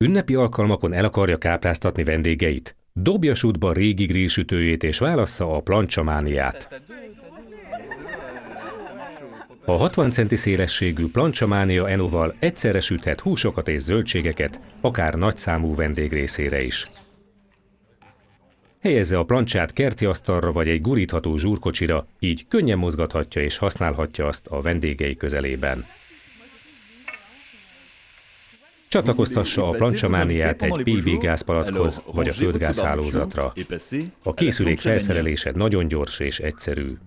Ünnepi alkalmakon el akarja kápráztatni vendégeit? Dobja sútba régi grillsütőjét és válassza a plancsamániát. A 60 centi szélességű Planchamania Enoval egyszerre süthet húsokat és zöldségeket, akár nagyszámú vendég részére is. Helyezze a plancsát kerti asztalra vagy egy gurítható zsúrkocsira, így könnyen mozgathatja és használhatja azt a vendégei közelében. Csatlakoztassa a Planchamániát egy PB gázpalackhoz vagy a földgázhálózatra. A készülék felszerelése nagyon gyors és egyszerű.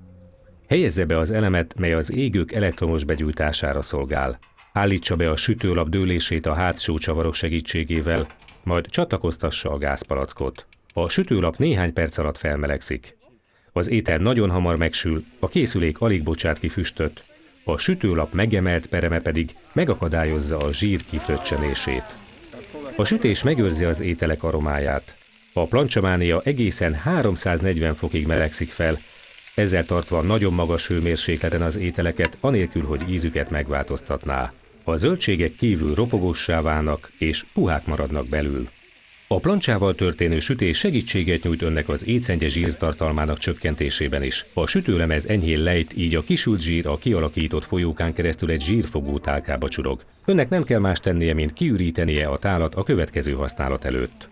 Helyezze be az elemet, mely az égők elektromos begyújtására szolgál. Állítsa be a sütőlap dőlését a hátsó csavarok segítségével, majd csatlakoztassa a gázpalackot. A sütőlap néhány perc alatt felmelegszik. Az étel nagyon hamar megsül, a készülék alig bocsát ki füstöt, a sütőlap megemelt pereme pedig megakadályozza a zsír kifröccsenését. A sütés megőrzi az ételek aromáját. A Planchamania egészen 340 fokig melegszik fel, ezzel tartva nagyon magas hőmérsékleten az ételeket, anélkül, hogy ízüket megváltoztatná. A zöldségek kívül ropogóssá válnak és puhák maradnak belül. A plancsával történő sütés segítséget nyújt önnek az étrendje zsírtartalmának csökkentésében is. A sütőlemez enyhén lejt, így a kisült zsír a kialakított folyókán keresztül egy zsírfogó tálkába csurog. Önnek nem kell más tennie, mint kiürítenie a tálat a következő használat előtt.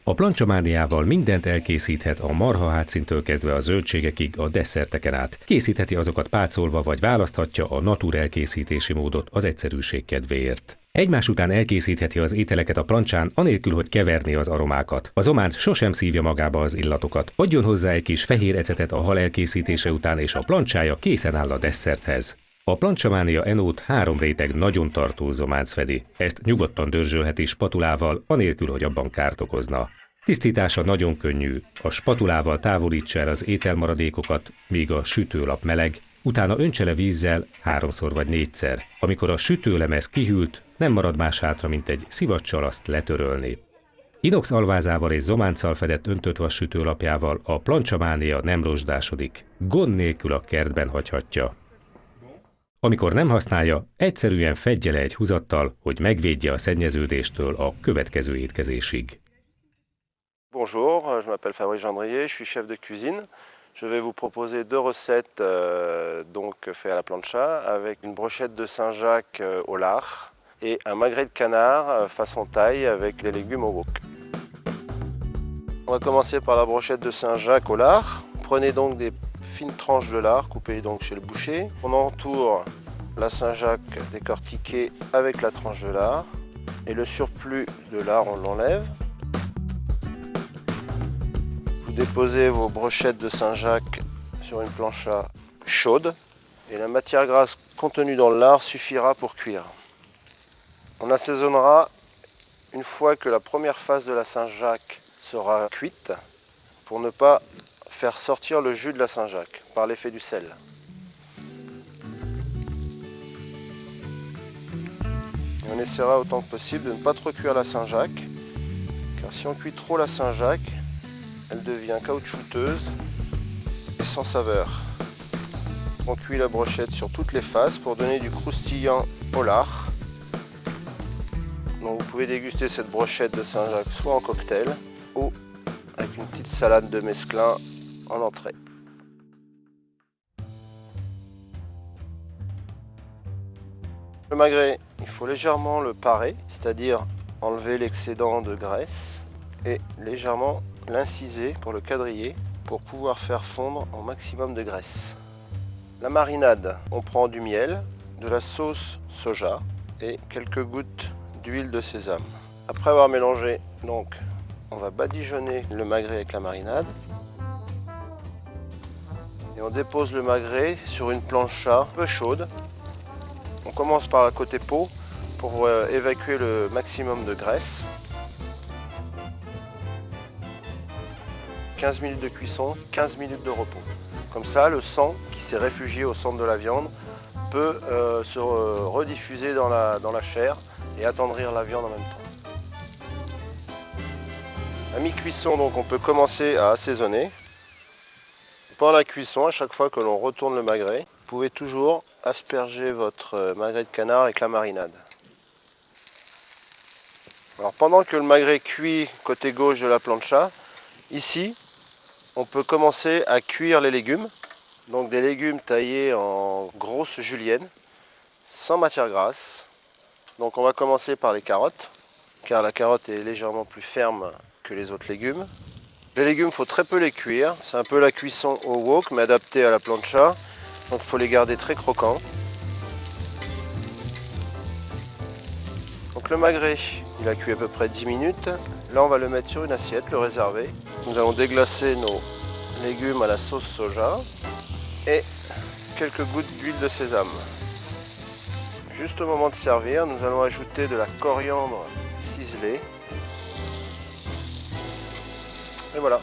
A Planchamániával mindent elkészíthet a marhahátszíntől kezdve a zöldségekig a desszerteken át. Készítheti azokat pácolva, vagy választhatja a natur elkészítési módot az egyszerűség kedvéért. Egymás után elkészítheti az ételeket a plancsán, anélkül, hogy keverné az aromákat. Az ománc sosem szívja magába az illatokat. Adjon hozzá egy kis fehér ecetet a hal elkészítése után, és a plancsája készen áll a desszerthez. A Planchamania Enót 3 réteg nagyon tartó zománc fedi. Ezt nyugodtan dörzsölheti spatulával, anélkül, hogy abban kárt okozna. Tisztítása nagyon könnyű. A spatulával távolítsa el az ételmaradékokat, míg a sütőlap meleg, utána öntse le vízzel 3-szor vagy 4-szer. Amikor a sütőlemez kihűlt, nem marad más hátra, mint egy szivacsal azt letörölni. Inox alvázával és zománccal fedett öntött vas sütőlapjával a Planchamania nem rozsdásodik. Gond nélkül a kertben hagyhatja. Amikor nem használja, egyszerűen fedje le egy húzattal, hogy megvédje a szennyeződéstől a következő étkezésig. Bonjour, je m'appelle Fabrice Gendrier, je suis chef de cuisine. Je vais vous proposer 2 recettes donc faites à la plancha avec une brochette de Saint-Jacques au lard et un magret de canard façon taille avec des légumes au wok. On va commencer par la brochette de Saint-Jacques au lard. Prenez donc des fines tranches de lard coupées donc chez le boucher. On entoure la Saint-Jacques décortiquée avec la tranche de lard et le surplus de lard on l'enlève. Vous déposez vos brochettes de Saint-Jacques sur une plancha chaude et la matière grasse contenue dans le lard suffira pour cuire. On assaisonnera une fois que la première phase de la Saint-Jacques sera cuite pour ne pas faire sortir le jus de la Saint-Jacques par l'effet du sel. Et on essaiera autant que possible de ne pas trop cuire la Saint-Jacques, car si on cuit trop la Saint-Jacques, elle devient caoutchouteuse et sans saveur. On cuit la brochette sur toutes les faces pour donner du croustillant au lard. Donc vous pouvez déguster cette brochette de Saint-Jacques soit en cocktail ou avec une petite salade de mesclun en entrée. Le magret, il faut légèrement le parer, c'est-à-dire enlever l'excédent de graisse et légèrement l'inciser pour le quadriller pour pouvoir faire fondre au maximum de graisse. La marinade, on prend du miel, de la sauce soja et quelques gouttes d'huile de sésame. Après avoir mélangé, donc, on va badigeonner le magret avec la marinade et on dépose le magret sur une plancha un peu chaude. On commence par la côté peau pour évacuer le maximum de graisse. 15 minutes de cuisson, 15 minutes de repos. Comme ça, le sang qui s'est réfugié au centre de la viande peut se rediffuser dans la chair et attendrir la viande en même temps. À mi-cuisson, donc, on peut commencer à assaisonner. Pendant la cuisson, à chaque fois que l'on retourne le magret, vous pouvez toujours asperger votre magret de canard avec la marinade. Alors pendant que le magret cuit côté gauche de la plancha, ici, on peut commencer à cuire les légumes. Donc des légumes taillés en grosses juliennes, sans matière grasse. Donc on va commencer par les carottes, car la carotte est légèrement plus ferme que les autres légumes. Les légumes, il faut très peu les cuire. C'est un peu la cuisson au wok, mais adaptée à la plancha. Donc il faut les garder très croquants. Donc le magret, il a cuit à peu près 10 minutes. Là, on va le mettre sur une assiette, le réserver. Nous allons déglacer nos légumes à la sauce soja et quelques gouttes d'huile de sésame. Juste au moment de servir, nous allons ajouter de la coriandre ciselée. Et voilà.